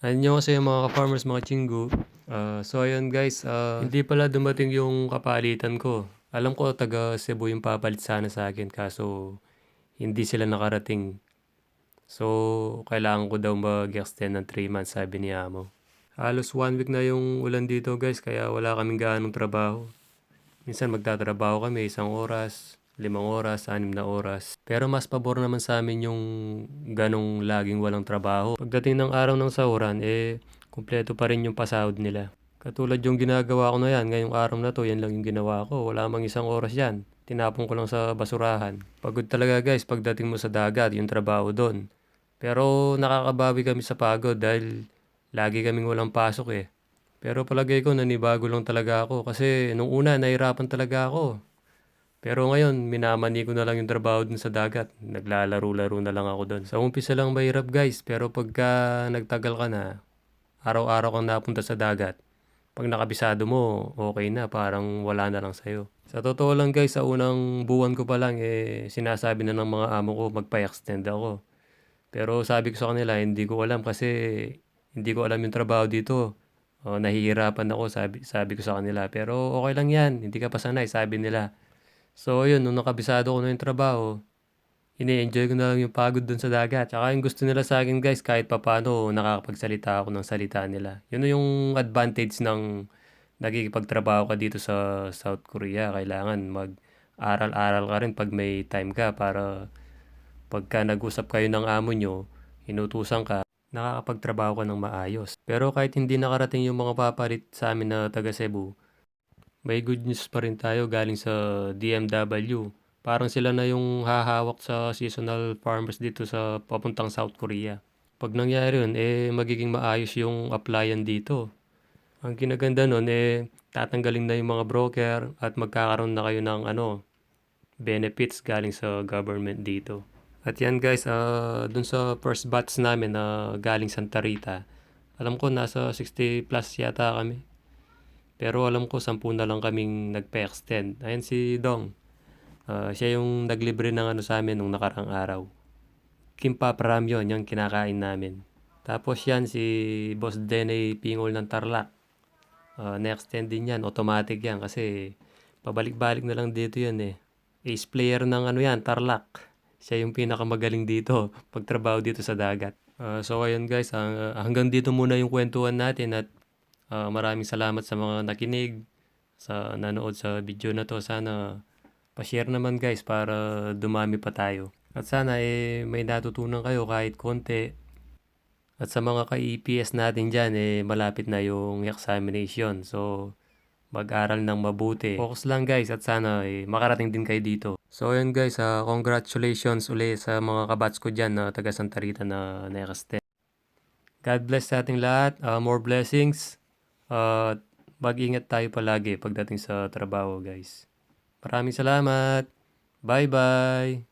Annyeonghaseyo mga ka-farmers, mga chingu. So ayun guys, hindi pala dumating yung kapalitan ko. Alam ko taga Cebu yung papalit sana sa akin kaso hindi sila nakarating. So kailangan ko daw mag-extend ng 3 months sabi ni Amo. Halos 1 week na yung ulan dito guys kaya wala kaming gaanong trabaho. Minsan magtatrabaho kami 1 oras, 5 oras, 6 na oras. Pero mas pabor naman sa amin yung ganong laging walang trabaho. Pagdating ng araw ng sahuran, kumpleto pa rin yung pasahod nila. Katulad yung ginagawa ko na yan, ngayong araw na to, yan lang yung ginawa ko. Wala mang 1 oras yan. Tinapon ko lang sa basurahan. Pagod talaga guys pagdating mo sa dagat, yung trabaho doon. Pero nakakabawi kami sa pagod dahil lagi kaming walang pasok eh. Pero palagay ko nanibago lang talaga ako kasi nung una nahirapan talaga ako. Pero ngayon minamani ko na lang yung trabaho dun sa dagat. Naglalaro-laro na lang ako dun. Sa umpisa lang mahirap guys pero pagka nagtagal ka na, araw-araw kang napunta sa dagat. Pag nakabisado mo, okay na parang wala na lang sa'yo. Sa totoo lang guys, sa unang buwan ko pa lang sinasabi na ng mga amo ko magpa-extend ako. Pero sabi ko sa kanila, hindi ko alam kasi hindi ko alam yung trabaho dito. Nahihirapan ako, sabi ko sa kanila. Pero okay lang yan, hindi ka pa sanay, sabi nila. So yun, nung nakabisado ko na yung trabaho, ini-enjoy ko na lang yung pagod dun sa dagat. Tsaka yung gusto nila sa akin guys, kahit papano nakakapagsalita ako ng salita nila. Yun yung advantage ng nagkikipagtrabaho ka dito sa South Korea. Kailangan mag-aral-aral ka rin pag may time ka para pagka nag-usap kayo ng amo nyo, inutusan ka, nakakapagtrabaho ka ng maayos. Pero kahit hindi nakarating yung mga papalit sa amin na taga Cebu, may good news pa rin tayo galing sa DMW. Parang sila na yung hahawak sa seasonal farmers dito sa papuntang South Korea. Pag nangyari yun, magiging maayos yung applyan dito. Ang kinaganda nun, tatanggalin na yung mga broker at magkakaroon na kayo ng benefits galing sa government dito. At yan guys, dun sa first batch namin na galing Santa Rita, alam ko nasa 60 plus yata kami. Pero alam ko 10 na lang kaming nagpa-extend. Ayan si Dong. Siya yung naglibre ng sa amin nung nakarang araw. Kimbap ramyun yung kinakain namin. Tapos yan si Boss Denny Pingol ng Tarlac. Na-extend din yan, automatic yan kasi pabalik-balik na lang dito yan eh. Ace player ng yan, Tarlac. Siya yung pinakamagaling dito pagtrabaho dito sa dagat. So ayun guys, hanggang dito muna yung kwentuhan natin at maraming salamat sa mga nakinig, sa nanood sa video na to. Sana pa-share naman guys para dumami pa tayo. At sana may natutunan kayo kahit konti. At sa mga ka-EPS natin dyan, malapit na yung examination. So, mag-aral ng mabuti. Focus lang guys at sana makarating din kayo dito. So, ayun guys, congratulations uli sa mga kabats ko dyan na taga Santa Rita na na-extend. God bless sa ating lahat. More blessings. At mag-ingat tayo palagi pagdating sa trabaho guys. Maraming salamat. Bye-bye.